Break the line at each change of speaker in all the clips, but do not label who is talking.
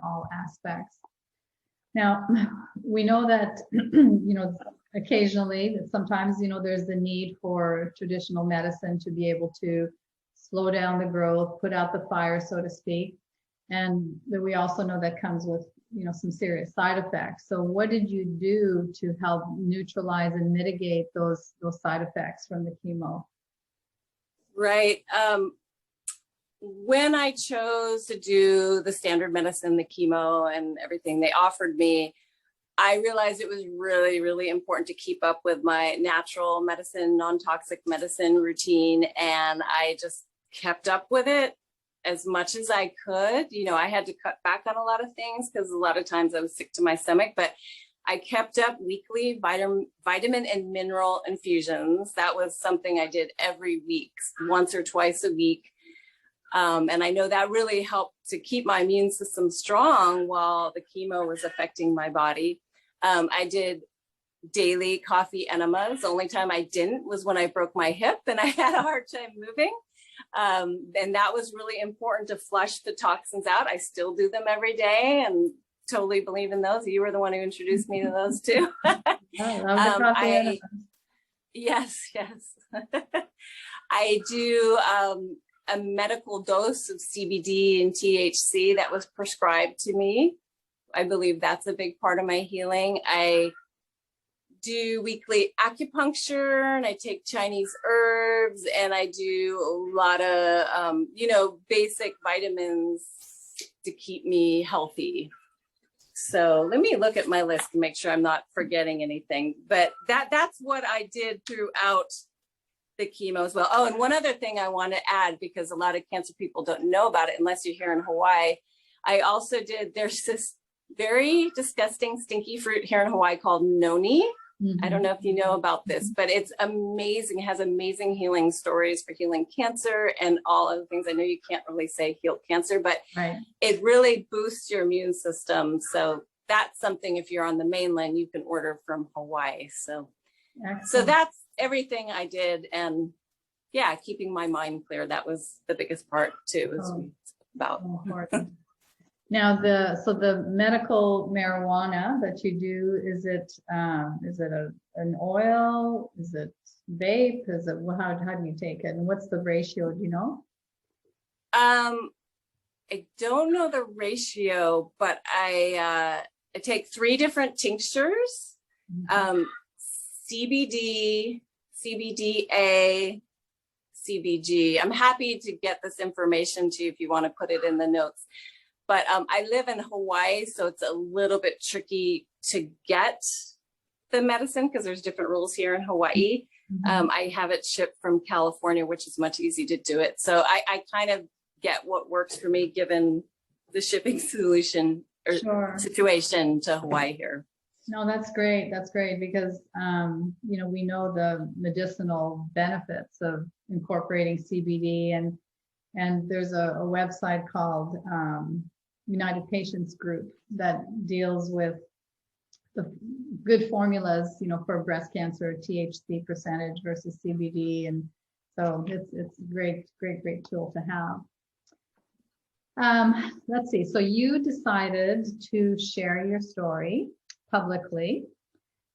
all aspects. Now, we know that, occasionally, that sometimes, there's the need for traditional medicine to be able to slow down the growth, put out the fire, so to speak. And that we also know that comes with, some serious side effects. So what did you do to help neutralize and mitigate those side effects from the chemo?
Right. When I chose to do the standard medicine, the chemo and everything they offered me, I realized it was really, really important to keep up with my natural medicine, non-toxic medicine routine. And I just kept up with it as much as I could. I had to cut back on a lot of things because a lot of times I was sick to my stomach, but I kept up weekly vitamin and mineral infusions. That was something I did every week, once or twice a week. And I know that really helped to keep my immune system strong while the chemo was affecting my body. I did daily coffee enemas. The only time I didn't was when I broke my hip and I had a hard time moving. And that was really important to flush the toxins out. I still do them every day and totally believe in those. You were the one who introduced me to those too. Yes. I do a medical dose of CBD and THC that was prescribed to me. I believe that's a big part of my healing. I do weekly acupuncture and I take Chinese herbs and I do a lot of, basic vitamins to keep me healthy. So let me look at my list to make sure I'm not forgetting anything, but that's what I did throughout the chemo as well. Oh, and one other thing I want to add, because a lot of cancer people don't know about it unless you're here in Hawaii. I also there's this very disgusting, stinky fruit here in Hawaii called noni. I don't know if you know about this, but it's amazing. It has amazing healing stories for healing cancer and all other things. I know you can't really say heal cancer, but it really boosts your immune system. So that's something, if you're on the mainland, you can order from Hawaii. So that's everything I did. And yeah, keeping my mind clear. That was the biggest part too, about.
Now, the medical marijuana that you do, is it an oil? Is it vape? Is it, how do you take it? And what's the ratio? Do you know?
I don't know the ratio, but I take 3 different tinctures, CBD, CBDA, CBG. I'm happy to get this information to you if you want to put it in the notes. But I live in Hawaii, so it's a little bit tricky to get the medicine because there's different rules here in Hawaii. I have it shipped from California, which is much easier to do it. So I kind of get what works for me given the shipping solution or situation to Hawaii here.
No, that's great. That's great because, we know the medicinal benefits of incorporating CBD and there's a website called United Patients Group that deals with the good formulas, for breast cancer, THC percentage versus CBD. And so it's a great tool to have. Let's see. So you decided to share your story publicly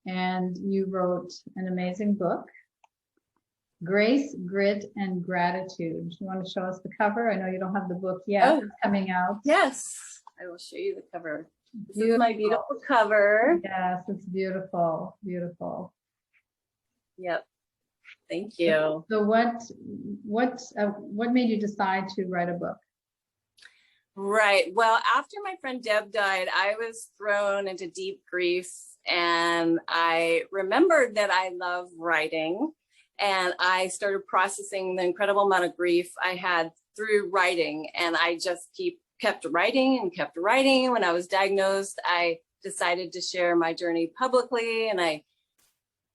and you wrote an amazing book, Grace, Grit, and Gratitude. You want to show us the cover? I know you don't have the book yet. It's coming out.
Yes, I will show you the cover. This is my beautiful cover.
Yes, it's beautiful, beautiful.
Yep. Thank you.
So what made you decide to write a book?
Right. Well, after my friend Deb died, I was thrown into deep grief, and I remembered that I love writing. And I started processing the incredible amount of grief I had through writing. And I just kept writing and kept writing. When I was diagnosed, I decided to share my journey publicly. And I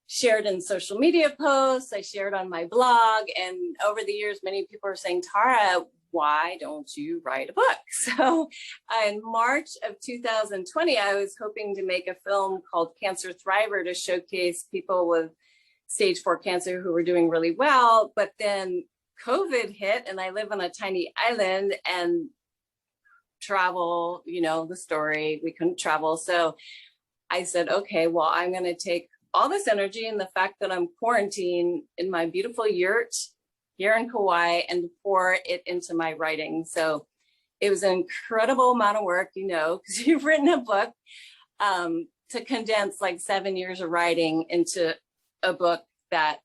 shared in social media posts. I shared on my blog. And over the years, many people are saying, Tara, why don't you write a book? So in March of 2020, I was hoping to make a film called Cancer Thriver to showcase people with stage 4 cancer who were doing really well, but then COVID hit and I live on a tiny island and travel, you know, the story, we couldn't travel. So I said, okay, well, I'm going to take all this energy and the fact that I'm quarantined in my beautiful yurt here in Kauai and pour it into my writing. So it was an incredible amount of work, you know, because you've written a book, to condense like 7 years of writing into a book that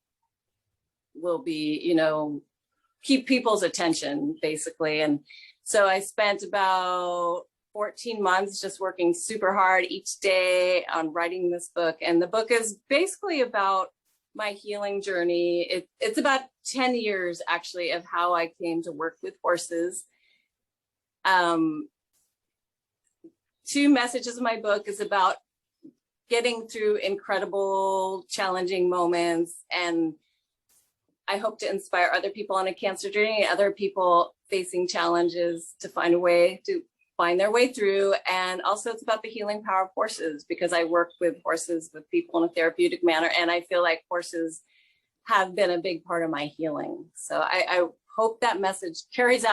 will be, you know, keep people's attention basically. And so I spent about 14 months just working super hard each day on writing this book. And the book is basically about my healing journey. It's about 10 years actually of how I came to work with horses. Two messages of my book is about getting through incredible, challenging moments. And I hope to inspire other people on a cancer journey, other people facing challenges to find a way to find their way through. And also it's about the healing power of horses, because I work with horses, with people in a therapeutic manner. And I feel like horses have been a big part of my healing. So I hope that message carries out.